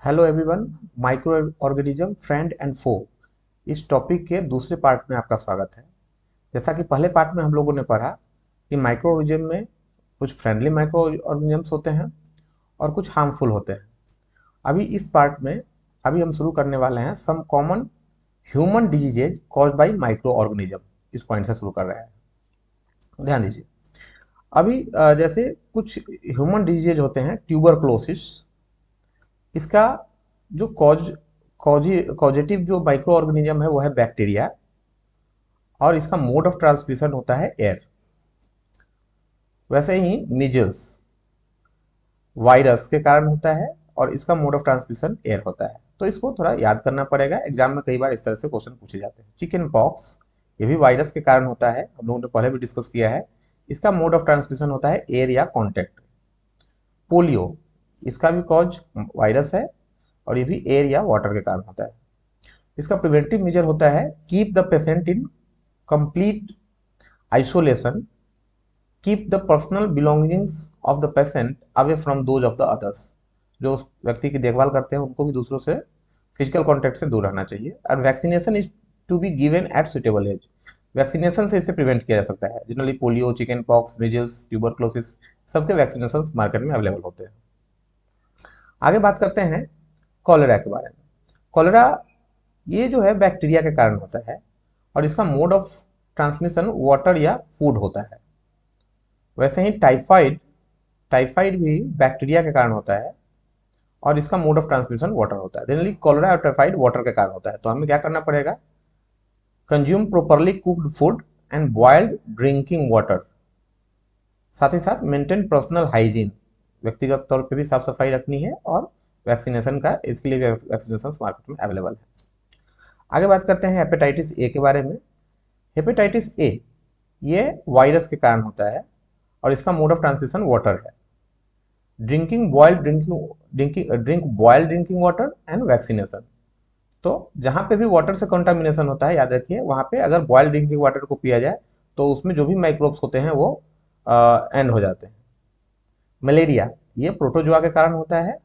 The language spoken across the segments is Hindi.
Hello everyone. Microorganism friend and foe इस टॉपिक के दूसरे पार्ट में आपका स्वागत है। जैसा कि पहले पार्ट में हम लोगों ने पढ़ा कि माइक्रो ऑर्गेनिज्म में कुछ फ्रेंडली माइक्रो ऑर्गेनिजम्स होते हैं और कुछ हार्मफुल होते हैं। अभी इस पार्ट में हम शुरू करने वाले हैं some common human diseases caused by microorganism. इस पॉइंट से शुरू कर रहे हैं, ध्यान दीजिए। अभी जैसे कुछ ह्यूमन डिजीजेज होते हैं, ट्यूबरक्लोसिस। इसका जो कॉजेटिव जो माइक्रो ऑर्गेनिज्म है वो है बैक्टीरिया, और इसका मोड ऑफ ट्रांसमिशन होता है एयर। वैसे ही मिजल्स वायरस के कारण होता है और इसका मोड ऑफ ट्रांसमिशन एयर होता है। तो इसको थोड़ा याद करना पड़ेगा, एग्जाम में कई बार इस तरह से क्वेश्चन पूछे जाते हैं। चिकन पॉक्स ये भी वायरस के कारण होता है, हम लोगों ने पहले भी डिस्कस किया है। इसका मोड ऑफ ट्रांसमिशन होता है एयर या कॉन्टेक्ट। पोलियो, इसका भी कॉज वायरस है और ये भी एयर या वाटर के कारण होता है। इसका प्रिवेंटिव मेजर होता है keep the patient in complete isolation, keep the personal belongings of the patient away from those of the others. जो उस व्यक्ति की देखभाल करते हैं उनको भी दूसरों से फिजिकल कॉन्टैक्ट से दूर रहना चाहिए। और vaccination is to be given at suitable age. Vaccination से इसे प्रिवेंट किया जा सकता है। Generally polio, chickenpox, measles, tuberculosis सबके वैक्सीनेशन मार्केट में अवेलेबल होते हैं। आगे बात करते हैं कॉलेरा के बारे में। कॉलेरा ये जो है बैक्टीरिया के कारण होता है और इसका मोड ऑफ ट्रांसमिशन वाटर या फूड होता है। वैसे ही टाइफाइड टाइफाइड भी बैक्टीरिया के कारण होता है और इसका मोड ऑफ ट्रांसमिशन वाटर होता है। जनरली कॉलेरा और टाइफाइड वाटर के कारण होता है। तो हमें क्या करना पड़ेगा? Consume properly cooked food and boiled drinking water. साथ ही साथ मेंटेन पर्सनल हाइजीन, व्यक्तिगत तौर पे भी साफ सफाई रखनी है। और वैक्सीनेशन का, इसके लिए वैक्सीनेशन मार्केट में अवेलेबल है। आगे बात करते हैं हेपेटाइटिस ए के बारे में। हेपेटाइटिस ए ये वायरस के कारण होता है और इसका मोड ऑफ ट्रांसमिशन वाटर है। Drink boiled drinking water and vaccination. तो जहां पे भी वाटर से कंटामिनेशन होता है, याद रखिए, वहां पे अगर बॉइल्ड ड्रिंकिंग वाटर को पिया जाए तो उसमें जो भी माइक्रोब्स होते हैं वो एंड हो जाते हैं। मलेरिया ये प्रोटोजोआ के कारण होता है।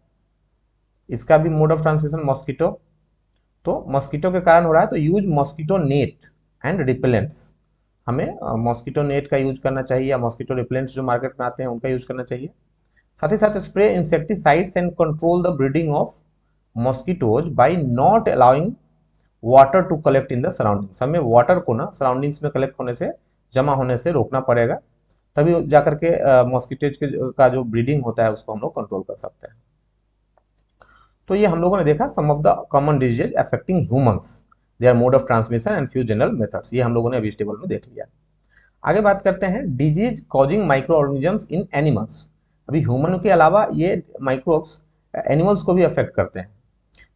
इसका भी मोड ऑफ ट्रांसमिशन मॉस्किटो। तो मॉस्किटो के कारण हो रहा है तो use mosquito net and repellents. हमें मॉस्किटो नेट का यूज करना चाहिए या मॉस्किटो रिपेलेंट्स जो मार्केट में आते हैं उनका यूज करना चाहिए। साथ ही साथ spray insecticides and control the breeding of mosquitoes by not allowing water to collect in the surroundings. हमें वाटर को ना सराउंडिंग्स में कलेक्ट होने से, जमा होने से रोकना पड़ेगा, तभी जाकर के मॉस्किटोज का जो ब्रीडिंग होता है उसको हम लोग कंट्रोल कर सकते हैं। तो ये हम लोगों ने देखा some of the common disease affecting humans, their mode of transmission and few general methods. ये हम लोगों ने अभी इस टेबल में देख लिया। आगे बात करते हैं disease causing micro organisms in animals. अभी ह्यूमन के अलावा ये माइक्रोब्स एनिमल्स को भी अफेक्ट करते हैं।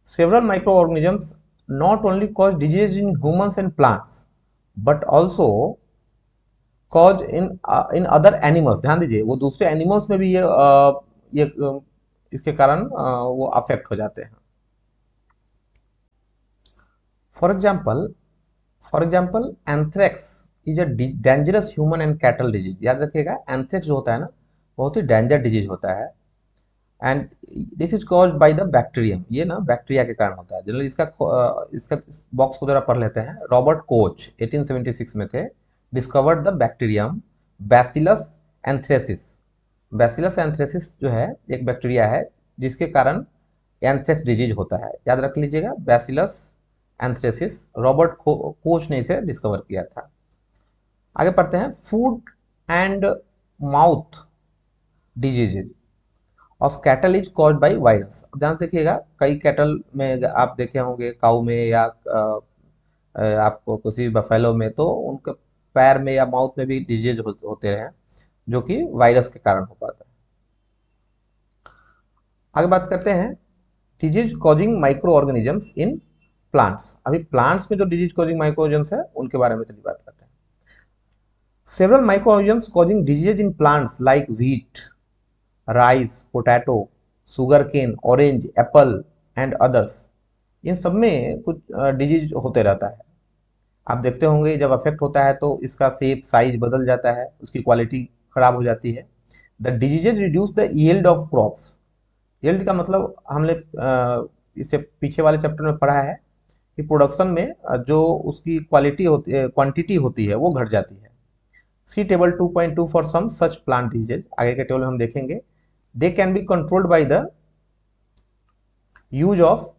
Several micro organisms not only cause disease in humans and plants but also cause in other animals. ध्यान दीजिए, वो दूसरे एनिमल्स में भी इसके कारण वो अफेक्ट हो जाते हैं। For example anthrax is a dangerous human and cattle disease. याद रखिएगा, एंथ्रेक्स जो होता है ना, बहुत ही डेंजर डिजीज होता है। And this is caused by the bacterium. ये ना बैक्टीरिया के कारण होता है। जनरली इसका बॉक्स को जरा पढ़ लेते हैं। रॉबर्ट कोच 1876 में थे, discovered the bacterium bacillus anthracis. Bacillus anthracis जो है एक बैक्टीरिया है जिसके कारण एंथ्रेक्स डिजीज होता है। याद रख लीजिएगा, बैसिलस एंथ्रेसिस। रॉबर्ट कोच ने इसे डिस्कवर किया था। आगे पढ़ते हैं food and mouth disease of cattle is caused by virus. ध्यान देखिएगा, कई कैटल में आप देखे होंगे, काऊ में या आपको किसी बफेलो में, तो उनके पैर में या माउथ में भी डिजीज होते हैं जो कि वायरस के कारण हो पाता है। आगे बात करते हैं disease causing micro organisms in plants. अभी प्लांट्स में जो डिजीज कॉजिंग माइक्रो ऑर्गेनिजम्स है उनके बारे में चलिए बात करते हैं। Several microorganisms causing disease in plants like wheat, rice, potato, sugarcane, orange, apple and others. इन सब में कुछ डिजीज होते रहता है। आप देखते होंगे जब अफेक्ट होता है तो इसका शेप साइज बदल जाता है, उसकी क्वालिटी खराब हो जाती है। The diseases reduce the yield of crops. Yield का मतलब हमने इससे पीछे वाले चैप्टर में पढ़ा है कि प्रोडक्शन में जो उसकी क्वालिटी होती है, क्वांटिटी होती है, वो घट जाती है। See table 2.2 for some such plant disease, आगे के टेबल में हम देखेंगे। They can be controlled by the use of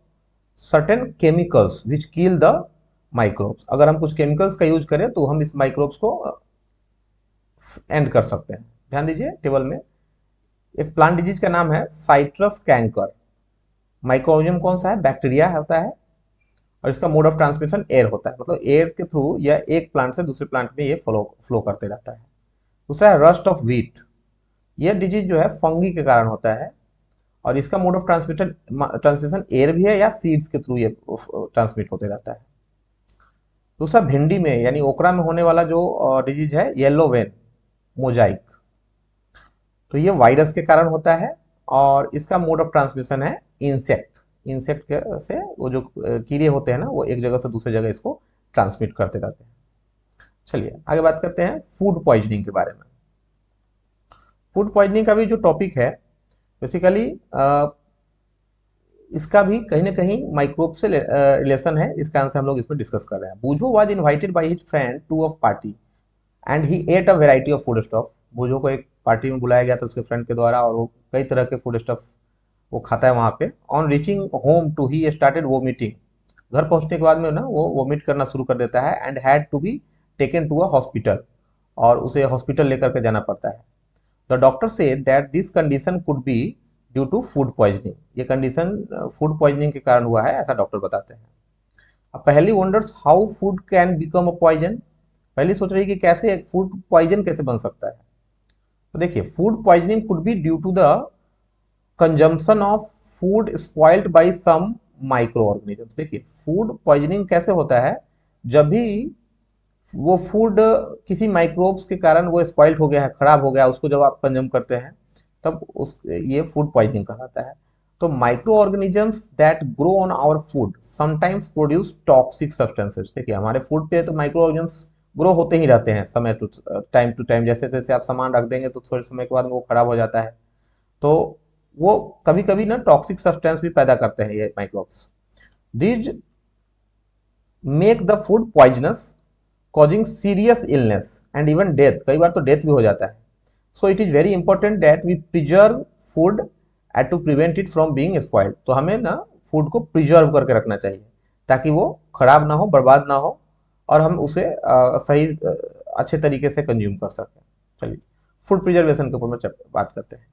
certain chemicals which kill the microbes. अगर हम कुछ केमिकल्स का यूज करें तो हम इस माइक्रोब्स को एंड कर सकते हैं। ध्यान दीजिए टेबल में एक प्लांट डिजीज का नाम है साइट्रस कैंकर। माइक्रोऑर्गेनिज्म कौन सा है? बैक्टीरिया होता है, और इसका मोड ऑफ ट्रांसमिशन एयर होता है, मतलब एयर के थ्रू या एक प्लांट से दूसरे प्लांट में ये फ्लो करते रहता है। दूसरा है रस्ट ऑफ व्हीट। यह डिजीज जो है फंगी के कारण होता है, और इसका मोड ऑफ ट्रांसमिशन एयर भी है या सीड्स के थ्रू ये ट्रांसमिट होते रहता है। दूसरा भिंडी में यानी ओकरा में होने वाला जो डिजीज है येलो वेन मोजाइक, तो ये वायरस के कारण होता है, और इसका मोड ऑफ ट्रांसमिशन है इंसेक्ट। इंसेक्ट से वो जो कीड़े होते हैं ना, वो एक जगह से दूसरी जगह इसको ट्रांसमिट करते रहते हैं। चलिए आगे बात करते हैं फूड पॉइजनिंग के बारे में। फूड पॉइजनिंग का भी जो टॉपिक है बेसिकली इसका भी कहीं ना कहीं माइक्रोब से रिलेशन है, इसका आंसर हम लोग इसमें डिस्कस कर रहे हैं। Boojho was invited by his friend to a party and he ate a variety of food stuff. Boojho को एक पार्टी में बुलाया गया था उसके फ्रेंड के द्वारा, और वो कई तरह के फूड स्टफ वो खाता है वहाँ पे। On reaching home to he started vomiting. घर पहुंचने के बाद में ना वो वोमिट करना शुरू कर देता है, and had to be taken to a hospital, और उसे हॉस्पिटल लेकर के जाना पड़ता है। The doctor said that this condition could be due to food poisoning. ये कंडीशन फूड पॉइजनिंग के कारण हुआ है, ऐसा डॉक्टर बताते हैं। अब Paheli wonders how food can become a poison. Paheli सोच रही है कि कैसे एक फूड पॉइजन कैसे बन सकता है। तो देखिए food poisoning could be due to the consumption of food spoiled by some microorganisms. देखिए फूड पॉइजनिंग कैसे होता है, जब भी वो फूड किसी माइक्रोब्स के कारण वो स्पॉइल्ड हो गया है, खराब हो गया, उसको जब आप कंज्यूम करते हैं तब उस ये फूड पॉइजनिंग कहलाता है। तो microorganisms that grow on our food sometimes produce toxic substances. देखिए हमारे फूड पे तो माइक्रो ऑर्गेनिजम्स ग्रो होते ही रहते हैं समय टू टाइम। जैसे जैसे आप सामान रख देंगे तो थोड़े समय के बाद वो खराब हो जाता है, तो वो कभी कभी ना टॉक्सिक सब्सटेंस भी पैदा करते हैं ये microbes. These make the food poisonous causing serious illness and even death. कई बार तो डेथ भी हो जाता है। So it is very important that we preserve food at to prevent it from being spoiled. तो हमें ना फूड को प्रिजर्व करके रखना चाहिए ताकि वो खराब ना हो, बर्बाद ना हो, और हम उसे सही अच्छे तरीके से कंज्यूम कर सकें। चलिए फूड प्रिजर्वेशन के ऊपर में बात करते हैं।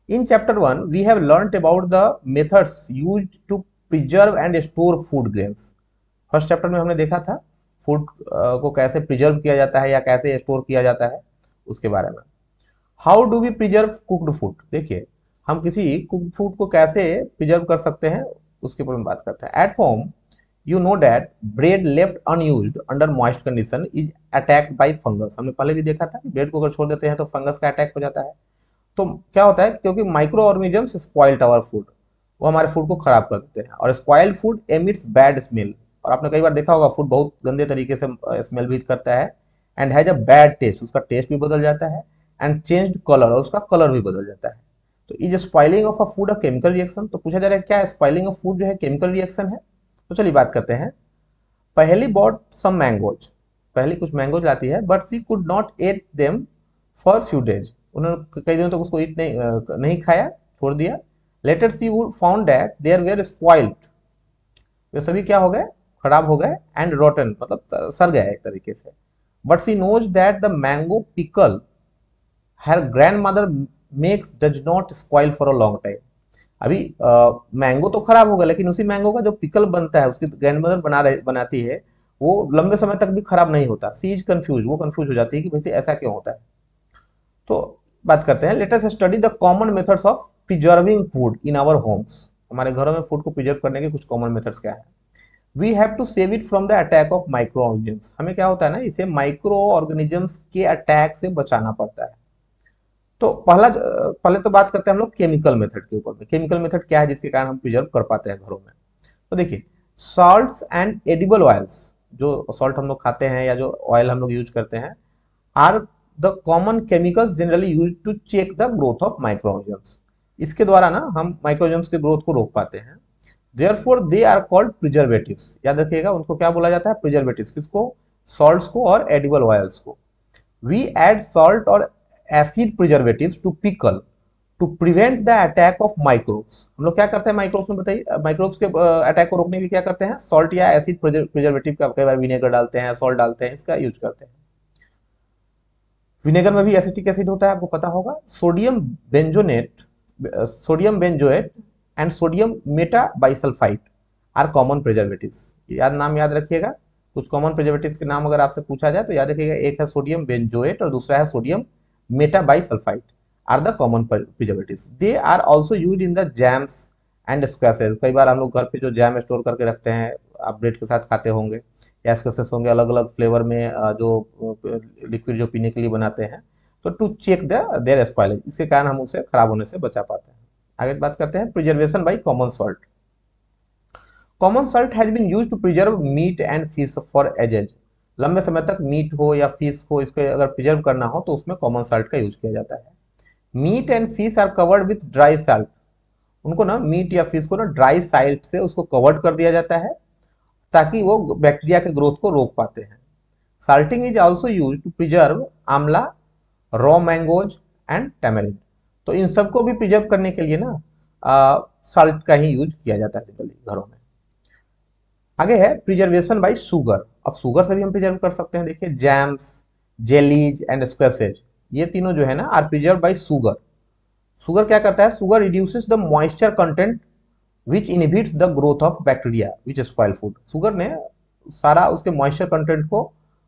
In chapter 1 we have learned about the methods used to preserve and store food grains. First chapter में हमने देखा था फूड को कैसे प्रिजर्व किया जाता है या कैसे स्टोर किया जाता है, उसके बारे में। How do we preserve cooked food. देखिए हम किसी कुक्ड फूड को कैसे प्रिजर्व कर सकते हैं, उसके ऊपर में बात करते हैं। At home you know that bread left unused under moist condition is attacked by fungus. हमने पहले भी देखा था कि ब्रेड को अगर छोड़ देते हैं तो फंगस का अटैक हो जाता है। तो क्या होता है, क्योंकि microorganisms spoiled our food, वो हमारे फूड को खराब कर देते हैं, और spoiled food emits bad smell. और आपने कई बार देखा होगा फूड बहुत गंदे तरीके से स्मेल भी करता है, and has a bad taste, उसका टेस्ट भी बदल जाता है, एंड चेंज्ड कलर, और उसका कलर भी बदल जाता है। तो is spoiling of a food a chemical reaction. तो पूछा जा रहा है क्या स्पॉइलिंग ऑफ फूड जो है केमिकल रिएक्शन है। तो चलिए बात करते हैं। पहली बॉट सम मैंगोज। पहली कुछ मैंगोज लाती है, but she could not eat them for few days. उन्होंने कई दिनों तक उसको ईट नहीं खाया, छोड़ दिया। Later she would found that there were spoiled. वे सभी क्या हो गए, खराब हो गए, एंड रोटन मतलब सड़ गए एक तरीके से। But she knows that the mango pickle her grandmother makes does not spoil for a long time. अभी मैंगो तो खराब होगा, लेकिन उसी मैंगो का जो पिकल बनता है उसकी ग्रैंड मदर बनाती है, वो लंबे समय तक भी खराब नहीं होता। सी इज कंफ्यूज, वो कंफ्यूज हो जाती है कि वैसे ऐसा क्यों होता है। तो बात करते हैं, let us study the common methods of preserving food in our homes. हमारे घरों में फूड को प्रिजर्व करने के कुछ कॉमन मेथड्स क्या है। We have to save it from the attack of microorganisms. हमें क्या होता है ना, इसे माइक्रो ऑर्गेनिजम्स के अटैक से बचाना पड़ता है। तो पहले तो बात करते हैं हम लोग केमिकल मेथड के ऊपर में। केमिकल मेथड क्या है जिसके कारण हम प्रिजर्व कर पाते हैं घरों में। तो देखिए सॉल्ट्स एंड एडिबल ऑयल्स, जो सॉल्ट हम लोग खाते हैं या जो ऑयल हम लोग यूज करते हैं, are the common chemicals generally use to check the growth of microorganisms. इसके द्वारा ना हम माइक्रोऑर्गेनिज्म्स के ग्रोथ को रोक पाते हैं। Therefore they are called preservatives, याद रखिएगा उनको क्या बोला जाता है, प्रिजर्वेटिव्स। किसको? सॉल्ट्स को और एडिबल ऑयल्स को। वी एड सॉल्ट और acid preservatives to pickle to prevent the attack of microbes. हम लोग क्या करते हैं माइक्रोब्स में, बताइए, माइक्रोब्स के अटैक को रोकने के लिए क्या करते हैं? सॉल्ट या एसिड प्रिजर्वेटिव का, कई बार विनेगर डालते हैं, सॉल्ट डालते हैं, इसका यूज करते हैं। विनेगर में भी एसिटिक एसिड होता है, आपको पता होगा। Sodium benzoate, sodium benzoate and sodium metabisulphite are common preservatives. नाम याद रखिएगा। कुछ कॉमन प्रिजर्वेटिव्स के नाम अगर आपसे पूछा जाए तो याद रखिएगा, एक है सोडियम बेंजोएट और दूसरा है sodium metabisulphite are the common preservatives. They are also use in the jams and squashes. कई बार हम लोग घर पे जो जैम स्टोर करके रखते हैं, आप ब्रेड के साथ खाते होंगे, या स्क्वैशेस होंगे अलग अलग फ्लेवर में, जो लिक्विड जो पीने के लिए बनाते हैं, तो टू चेक देयर स्पॉइलेज, इसके कारण हम उसे खराब होने से बचा पाते हैं। आगे बात करते हैं preservation by common salt. Common salt has been used to preserve meat and fish for ages. लंबे समय तक मीट हो या फिश को, इसको अगर प्रिजर्व करना हो तो उसमें कॉमन सॉल्ट का यूज किया जाता है। Meat and fish are covered with dry salt. उनको ना, मीट या फिश को ना ड्राई साल्ट से उसको कवर्ड कर दिया जाता है ताकि वो बैक्टीरिया के ग्रोथ को रोक पाते हैं। Salting is also use to preserve amla, raw mangoes and tamarind. तो इन सबको भी प्रिजर्व करने के लिए ना साल्ट का ही यूज किया जाता है जनरली घरों में। आगे है प्रिजर्वेशन बाय शुगर। अब शुगर से भी हम प्रिजर्व कर सकते हैं। देखिए, जैम्स, जेलीज एंड स्क्वैशेज, ये तीनों जो है ना are preserve by sugar. Sugar क्या करता है? Sugar reduces the moisture content which inhibits the growth of bacteria which spoil food. Sugar ने सारा उसके मॉइस्चर कंटेंट को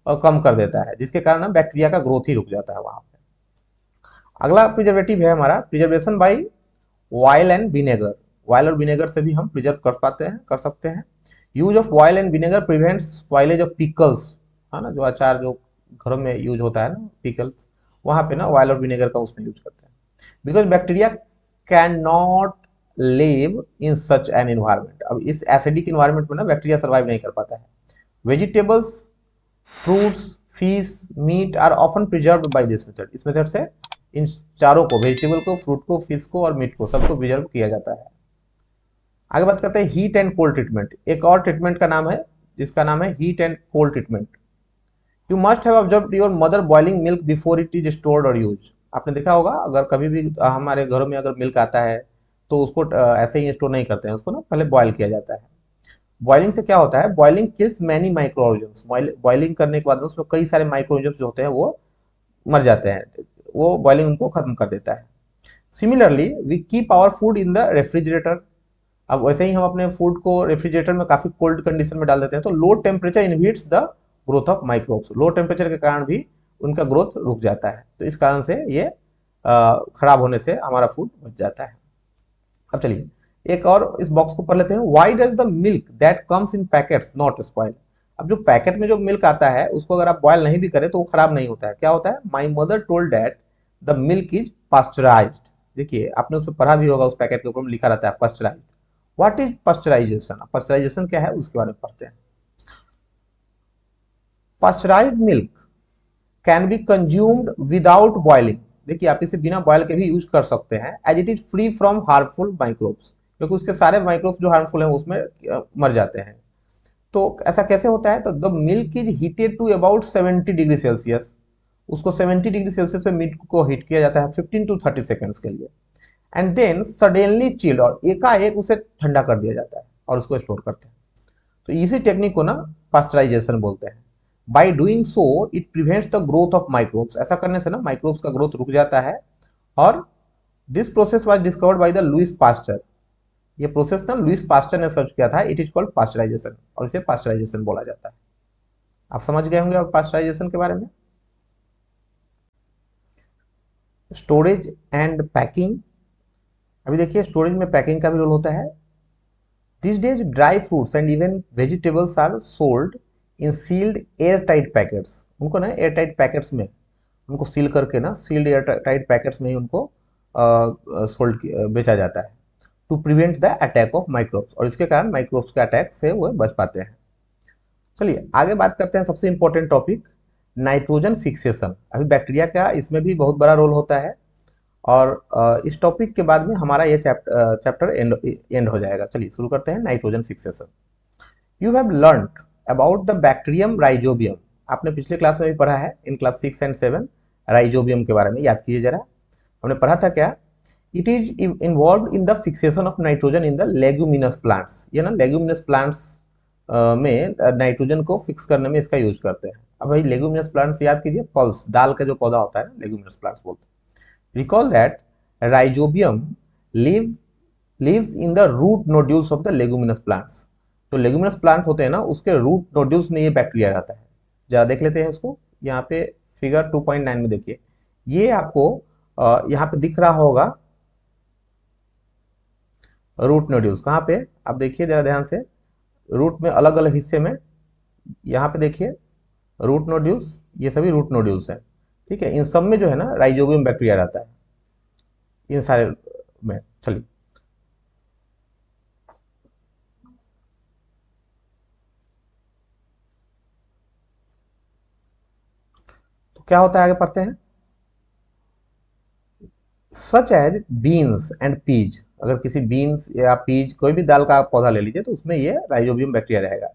कम कर देता है, जिसके कारण बैक्टीरिया का ग्रोथ ही रुक जाता है वहां पे। अगला प्रिजर्वेटिव है हमारा preservation by oil and vinegar. Oil और विनेगर से भी हम प्रिजर्व कर पाते हैं, कर सकते हैं। Use of oil and vinegar prevents spoilage of pickles, है ना, जो अचार जो घरों में यूज होता है ना, पिकल्स, वहां पे ना ऑयल और विनेगर का उसमें यूज करते हैं। Because bacteria can not live in such an environment. अब इस एसिडिक इन्वायरमेंट में ना बैक्टीरिया सर्वाइव नहीं कर पाता है। Vegetables, fruits, fish, meat are often preserved by this method. इस मेथड से इन चारों को, वेजिटेबल को, फ्रूट को, फिश को और मीट को, सबको प्रिजर्व किया जाता है। आगे बात करते हैं हीट एंड कोल्ड ट्रीटमेंट। एक और ट्रीटमेंट का नाम है, जिसका नाम है heat and cold treatment. You must have observed your mother boiling milk before it is stored और यूज। आपने देखा होगा, अगर कभी भी हमारे घरों में अगर मिल्क आता है तो उसको ऐसे ही स्टोर नहीं करते हैं, उसको ना पहले बॉयल किया जाता है। बॉइलिंग से क्या होता है? Boiling kills many micro organisms. Boiling करने के बाद उसमें कई सारे माइक्रो ऑर्गेनिज्म्स जो होते हैं वो मर जाते हैं, वो बॉइलिंग उनको खत्म कर देता है। Similarly we keep our food in the refrigerator. अब वैसे ही हम अपने फूड को रेफ्रिजरेटर में काफी कोल्ड कंडीशन में डाल देते हैं, तो low temperature inhibits the growth of microbes. Low temperature के कारण भी उनका ग्रोथ रुक जाता है, तो इस कारण से ये खराब होने से हमारा फूड बच जाता है। अब चलिए एक और इस बॉक्स को पढ़ लेते हैं। Why does the milk that comes in packets not spoil. अब जो पैकेट में जो मिल्क आता है उसको अगर आप बॉयल नहीं भी करें तो वो खराब नहीं होता है। क्या होता है? My mother told that the milk is pasteurised. देखिए, आपने उसमें पढ़ा भी होगा, उस पैकेट के ऊपर में लिखा रहता है pasteurised. What is pasteurisation? Pasteurisation क्या है उसके बारे में पढ़ते हैं। Pasteurised milk can be consumed without boiling. देखिए, आप इसे बिना बॉयल के भी यूज कर सकते हैं, as it is free from harmful microbes, क्योंकि उसके सारे माइक्रोब्स जो हार्मफुल हैं उसमें मर जाते हैं। तो ऐसा कैसे होता है? तो the milk is heated to about 70 degree Celsius. उसको 70 डिग्री सेल्सियस पे मिल्क को हीट किया जाता है 15 टू 30 सेकेंड्स के लिए, एंड देन सडनली चिल्ड, और एकाएक उसे ठंडा कर दिया जाता है और उसको स्टोर करते हैं। तो इसी टेक्निक को ना पास्चराइजेशन बोलते हैं। By doing so it prevents the growth of microbes. ऐसा करने से ना माइक्रोब्स का ग्रोथ रुक जाता है। और this process was discovered by the Louis Pasteur. ये प्रोसेस ना लुइस पास्चर ने सर्च किया था। इट इज कॉल्ड पास्चराइजेशन, और इसे पास्चराइजेशन बोला जाता है। आप समझ गए होंगे अब पास्चराइजेशन के बारे में। Storage and packing. अभी देखिए, स्टोरेज में पैकिंग का भी रोल होता है। These days, dry fruits and even vegetables are sold in sealed airtight packets. उनको ना एयरटाइट पैकेट्स में उनको सील करके ना, सील्ड एयरटाइट पैकेट्स में ही उनको सोल्ड बेचा जाता है, to prevent the attack of microbes. और इसके कारण माइक्रोब्स के अटैक से वो बच पाते हैं। चलिए आगे बात करते हैं सबसे इंपॉर्टेंट टॉपिक, नाइट्रोजन फिक्सेशन। अभी बैक्टीरिया का इसमें भी बहुत बड़ा रोल होता है, और इस टॉपिक के बाद में हमारा ये चैप्टर एंड हो जाएगा। चलिए शुरू करते हैं nitrogen fixation. You have learn about the bacterium rhizobium. आपने पिछले क्लास में भी पढ़ा है, इन क्लास 6 एंड 7 राइजोबियम के बारे में याद कीजिए जरा। हमने पढ़ा था क्या, it is involve in the fixation of nitrogen in the leguminous plants. ये ना लेग्यूमिनस प्लांट्स में नाइट्रोजन को फिक्स करने में इसका यूज करते हैं। अब भाई लेग्यूमिनस प्लांट्स याद कीजिए, पल्स दाल का जो पौधा होता है ना, लेग्यूमिनस प्लांट्स बोलते हैं। Recall that rhizobium lives in the root nodules of the leguminous plants। तो लेग्यूमिनस प्लांट होते हैं ना, उसके रूट नोड्यूल्स में ये बैक्टीरिया रहता है। जरा देख लेते हैं उसको, यहाँ पे फिगर 2.9 में देखिए, ये आपको यहाँ पे दिख रहा होगा रूट नोड्यूल्स। कहाँ पे आप देखिए जरा ध्यान से, रूट में अलग अलग हिस्से में, यहाँ पे देखिए रूट नोड्यूल्स, ये सभी रूट नोड्यूल्स हैं। ठीक है, इन सब में जो है ना राइजोबियम बैक्टीरिया रहता है, इन सारे में। चलिए तो क्या होता है, आगे पढ़ते हैं। Such as beans and peas, अगर किसी बीन्स या पीज कोई भी दाल का आप पौधा ले लीजिए तो उसमें ये राइजोबियम बैक्टीरिया रहेगा।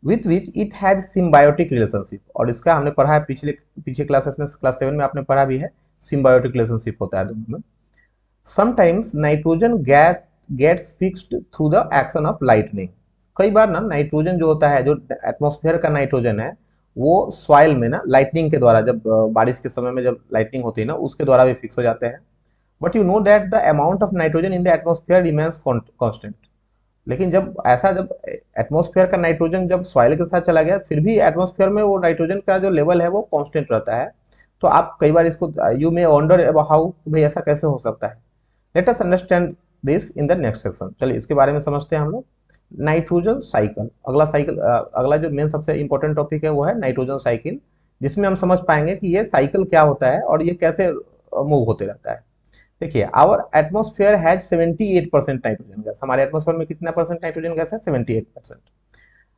With which it has symbiotic relationship, और इसका हमने पढ़ा है पीछे क्लासेस में, क्लास 7 में आपने पढ़ा भी है, सिम्बायोटिक रिलेशनशिप होता है दोनों में। Sometimes nitrogen gas gets fixed through the action of lightning. कई बार ना नाइट्रोजन जो होता है, जो एटमॉस्फेयर का नाइट्रोजन है, वो सॉइल में ना लाइटनिंग के द्वारा, जब बारिश के समय में जब लाइटनिंग होती है ना, उसके द्वारा भी फिक्स हो जाते हैं। But you know that the amount of nitrogen in the atmosphere remains constant. लेकिन जब एटमॉस्फेयर का नाइट्रोजन जब सॉइल के साथ चला गया, फिर भी एटमॉस्फेयर में वो नाइट्रोजन का जो लेवल है वो कांस्टेंट रहता है। तो आप कई बार इसको यू मे वंडर हाउ, भाई ऐसा कैसे हो सकता है। Let us understand this in the next section. चलिए इसके बारे में समझते हैं हम लोग। नाइट्रोजन साइकिल, अगला साइकिल, अगला जो मेन सबसे इंपॉर्टेंट टॉपिक है वो है नाइट्रोजन साइकिल, जिसमें हम समझ पाएंगे कि ये साइकिल क्या होता है और ये कैसे मूव होते रहता है। देखिए, our atmosphere has 78% nitrogen gas. हमारे एटमॉस्फेयर में कितना परसेंट नाइट्रोजन गैस है, 78%।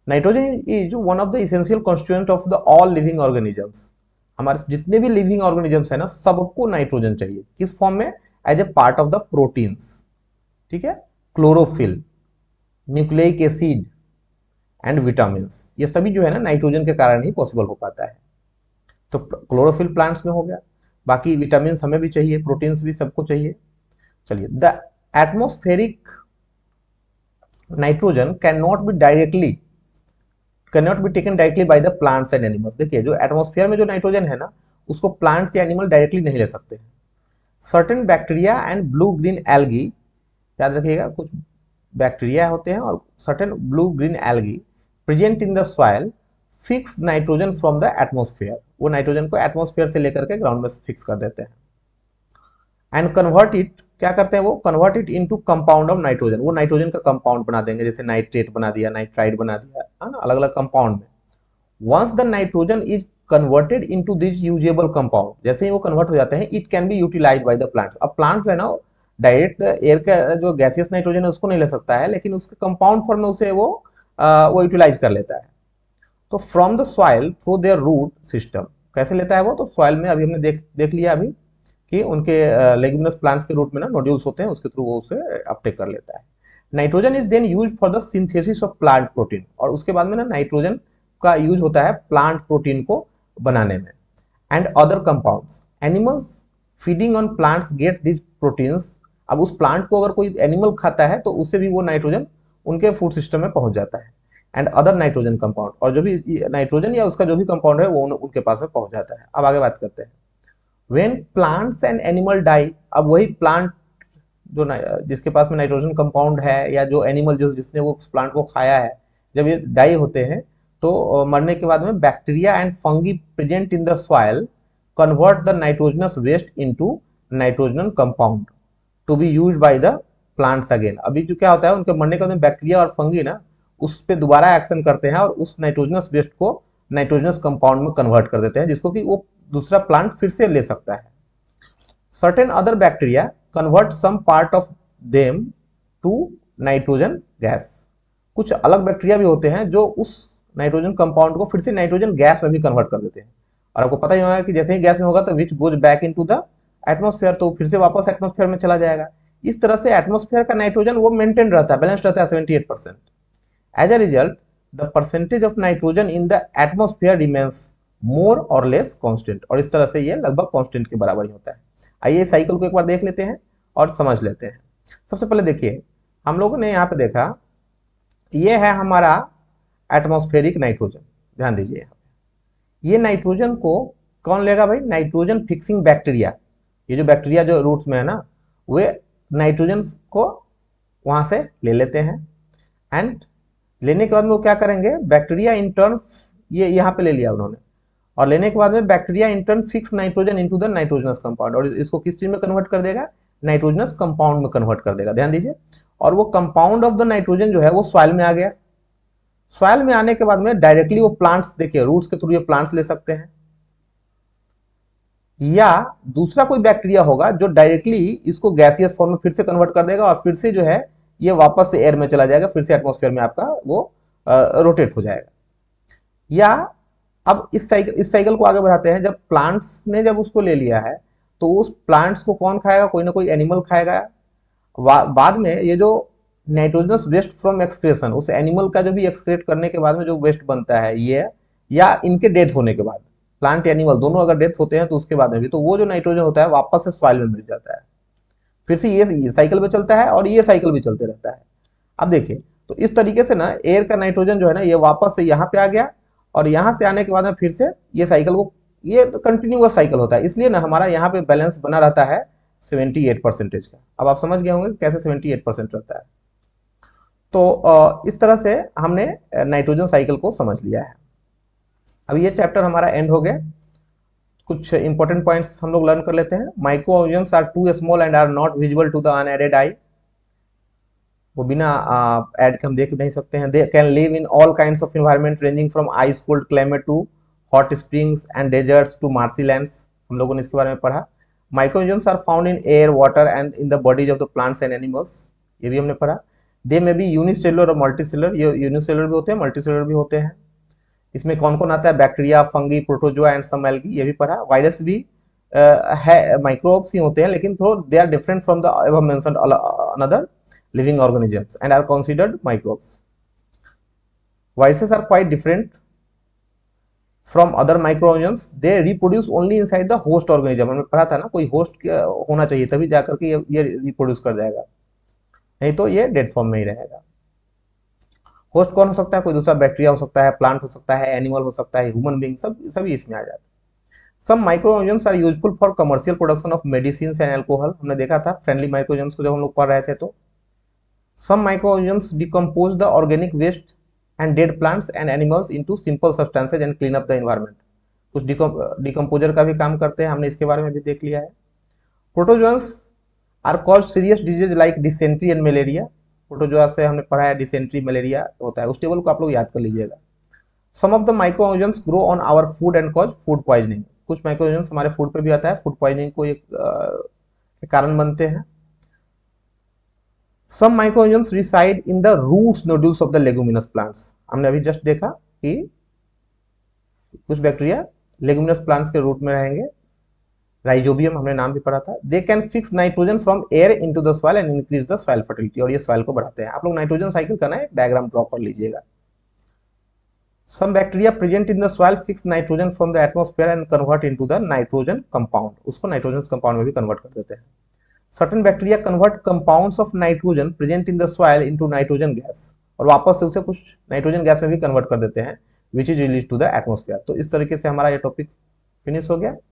Nitrogen is one of the essential constituent of the all living organisms. हमारे जितने भी लिविंग ऑर्गेनिजम्स है ना, सबको नाइट्रोजन चाहिए। किस फॉर्म में, as a part of the proteins. ठीक है, chlorophyll, nucleic acid and vitamin, ये सभी जो है ना नाइट्रोजन के कारण ही पॉसिबल हो पाता है। तो क्लोरोफिल प्लांट्स में हो गया, बाकी विटामिन हमें भी चाहिए, प्रोटीन्स भी सबको चाहिए। चलिए, the atmospheric nitrogen can not be taken directly by the plants and animals. देखिए, जो एटमोस्फेयर में जो नाइट्रोजन है ना, उसको प्लांट्स या एनिमल डायरेक्टली नहीं ले सकते हैं। Certain bacteria and blue green algae, याद रखिएगा, कुछ बैक्टीरिया होते हैं और certain blue green algae present in the soil fix nitrogen from the atmosphere. वो नाइट्रोजन को एटमोस्फेयर से लेकर के ग्राउंड में फिक्स कर देते हैं। एंड कन्वर्ट इट, क्या करते हैं वो, convert it into compound of nitrogen. वो नाइट्रोजन का कंपाउंड बना देंगे, जैसे नाइट्रेट बना दिया, नाइट्राइड बना दिया, है ना, अलग अलग कंपाउंड में। Once the nitrogen is converted into this usable compound, जैसे ही वो कन्वर्ट हो जाते हैं, it can be utilized by the plants. अब प्लांट्स है ना, डायरेक्ट एयर का जो गैसियस नाइट्रोजन है उसको नहीं ले सकता है, लेकिन उसके कंपाउंड फॉर्म में उसे वो यूटिलाइज कर लेता है। तो from the soil through their root system, कैसे लेता है वो, तो सॉइल में अभी हमने देख लिया अभी कि उनके लेग्यूमिनस प्लांट्स के रूट में ना नोड्यूल्स होते हैं, उसके थ्रू वो उसे अपटेक कर लेता है। Nitrogen is then used for the synthesis of plant protein, और उसके बाद में ना नाइट्रोजन का यूज होता है प्लांट प्रोटीन को बनाने में। And other compounds, animals feeding on plants get this proteins. अब उस प्लांट को अगर कोई एनिमल खाता है तो उससे भी वो नाइट्रोजन उनके फूड सिस्टम में पहुंच जाता है। एंड अदर नाइट्रोजन कंपाउंड, और जो भी नाइट्रोजन या उसका जो भी कंपाउंड है वो उनके पास में पहुंच जाता है। अब आगे बात करते हैं। When plants and animal die, अब वही प्लांट जो जिसके पास में नाइट्रोजन कंपाउंड है, या जो एनिमल जिसने वो प्लांट को खाया है, जब ये डाई होते हैं तो मरने के बाद में bacteria and fungi present in the soil convert the nitrogenous waste into nitrogen compound to be used by the plants again. अभी जो क्या होता है, उनके मरने के बाद में बैक्टीरिया और फंगी ना उस पर दोबारा एक्शन करते हैं और उस नाइट्रोजनस वेस्ट को नाइट्रोजनस कंपाउंड में कन्वर्ट कर देते हैं, जिसको कि वो दूसरा प्लांट फिर से ले सकता है। Certain other bacteria convert some part of them to nitrogen gas. कुछ अलग बैक्टीरिया भी होते हैं जो उस नाइट्रोजन कंपाउंड को फिर से नाइट्रोजन गैस में भी कन्वर्ट कर देते हैं। और आपको पता ही होगा कि जैसे ही गैस में होगा तो which goes back into the atmosphere, तो फिर से वापस एटमॉस्फेयर में चला जाएगा। इस तरह से एटमॉस्फेयर का नाइट्रोजन वो मेंटेन रहता है, बैलेंस रहता है 78%। As a result the percentage of nitrogen in the atmosphere remains more or less constant, और इस तरह से ये लगभग कांस्टेंट के बराबर ही होता है। आइए साइकिल को एक बार देख लेते हैं और समझ लेते हैं। सबसे पहले देखिए, हम लोगों ने यहाँ पे देखा, ये है हमारा एटमॉस्फेरिक नाइट्रोजन। ध्यान दीजिए, यहाँ पे ये नाइट्रोजन को कौन लेगा भाई? Nitrogen fixing bacteria. ये जो बैक्टीरिया जो रूट्स में है ना, वे नाइट्रोजन को वहां से ले लेते हैं, एंड लेने के बाद में वो क्या करेंगे? बैक्टीरिया इंटर्न, ये यहाँ पे ले लिया उन्होंने, और लेने के बाद में bacteria intern fix nitrogen into the nitrogenous compound, और इसको किस चीज में कन्वर्ट कर देगा? नाइट्रोजनस कंपाउंड में कन्वर्ट कर देगा। ध्यान दीजिए, और वो कंपाउंड ऑफ द नाइट्रोजन जो है वो सॉइल में आ गया। सॉइल में आने के बाद में डायरेक्टली वो प्लांट्स, देखिए रूट्स के थ्रू ये प्लांट्स ले सकते हैं, या दूसरा कोई बैक्टीरिया होगा जो डायरेक्टली इसको गैसियस फॉर्म में फिर से कन्वर्ट कर देगा, और फिर से जो है ये वापस से एयर में चला जाएगा, फिर से एटमॉस्फेयर में आपका वो रोटेट हो जाएगा। या अब इस साइकिल को आगे बढ़ाते हैं। जब प्लांट्स ने जब उसको ले लिया है, तो उस प्लांट्स को कौन खाएगा? कोई ना कोई एनिमल खाएगा। बाद में ये जो नाइट्रोजनस वेस्ट फ्रॉम एक्सक्रेशन, उस एनिमल का जो भी एक्सक्रेट करने के बाद में जो वेस्ट बनता है ये, या इनके डेथ होने के बाद, प्लांट एनिमल दोनों अगर डेथ होते हैं तो उसके बाद में भी, तो वो जो नाइट्रोजन होता है वापस से सॉइल में मिल जाता है। फिर से ये साइकिल भी चलता है और ये साइकिल भी चलते रहता है। अब देखिए, तो इस तरीके से ना एयर का नाइट्रोजन जो है ना, ये वापस से यहाँ पे आ गया, और यहाँ से आने के बाद में फिर से ये साइकिल को, ये तो कंटिन्यूअस साइकिल होता है, इसलिए ना हमारा यहाँ पे बैलेंस बना रहता है 78% का। अब आप समझ गए होंगे कैसे 78% रहता है। तो इस तरह से हमने नाइट्रोजन साइकिल को समझ लिया है। अब ये चैप्टर हमारा एंड हो गया। कुछ इंपॉर्टेंट पॉइंट्स हम लोग लर्न कर लेते हैं। Microorganisms are too small and are not visible to the unaided eye. वो बिना ऐड के हम देख नहीं सकते हैं। They can live in all kinds of environment ranging from ice cold climate to hot springs and deserts to marshy lands. हम लोगों ने इसके बारे में पढ़ा। Microorganisms are found in air, water and in the bodies of the plants and animals. ये भी हमने पढ़ा। दे में बी यूनिसेलुलर और मल्टीसेलुलर। ये यूनिसेलुलर भी होते हैं, मल्टीसेलुलर भी होते हैं। इसमें कौन कौन आता है? Bacteria, fungi, protozoa and some algae. ये भी पढ़ा। वायरस भी है, माइक्रोब्स ही होते हैं, लेकिन थोड़ा they are different from the above mentioned another living organisms and are considered microbes. Viruses are quite different from other microorganisms. They reproduce only inside the host organism. हमने पढ़ा था ना, कोई होस्ट होना चाहिए तभी जाकर के ये रिप्रोड्यूस कर जाएगा, नहीं तो ये डेड फॉर्म में ही रहेगा। होस्ट कौन हो सकता है? कोई दूसरा बैक्टीरिया हो सकता है, प्लांट हो सकता है, एनिमल हो सकता है, ह्यूमन बीइंग, सभी इसमें आ जाते हैं। Some microorganisms are useful for commercial production of medicine and alcohol. हमने देखा था फ्रेंडली माइक्रोऑर्गेनिजम्स को जब हम लोग पढ़ रहे थे। तो some microorganisms decompose the organic waste and dead plants and animals into simple substances and clean up the environment. कुछ डिकम्पोजर का भी काम करते हैं, हमने इसके बारे में भी देख लिया है। Protozoans are cause serious disease like dysentery and malaria. Protozoa से हमने पढ़ा है डिसेंट्री, मलेरिया होता है। उस टेबल को आप लोग याद कर लीजिएगा। Some of the microorganisms grow on our food and cause food poisoning. कुछ माइक्रोऑर्गेनिजम्स हमारे फूड पे भी आता है, फूड पॉइजनिंग को एक कारण बनते हैं। Some microorganisms reside in the roots nodules of the leguminous plants. हमने अभी जस्ट देखा कि कुछ बैक्टीरिया लेगुमिनस प्लांट्स के रूट में रहेंगे। राइजोबियम हमने नाम भी पढ़ा था। They can fix nitrogen from air into the soil and increase the soil fertility. और ये soil को बढ़ाते हैं। आप लोग नाइट्रोजन साइकिल का ना एक डायग्राम ड्रॉ कर लीजिएगा। Some bacteria present in the soil fix nitrogen from the atmosphere and convert into the nitrogen compound. उसको नाइट्रोजन कंपाउंड में भी कन्वर्ट कर देते हैं। Certain bacteria convert compounds of nitrogen present in the soil into nitrogen gas, और वापस से उसे कुछ नाइट्रोजन गैस में भी कन्वर्ट कर देते हैं, which is released to the atmosphere। तो इस तरीके से हमारा ये टॉपिक फिनिश हो गया।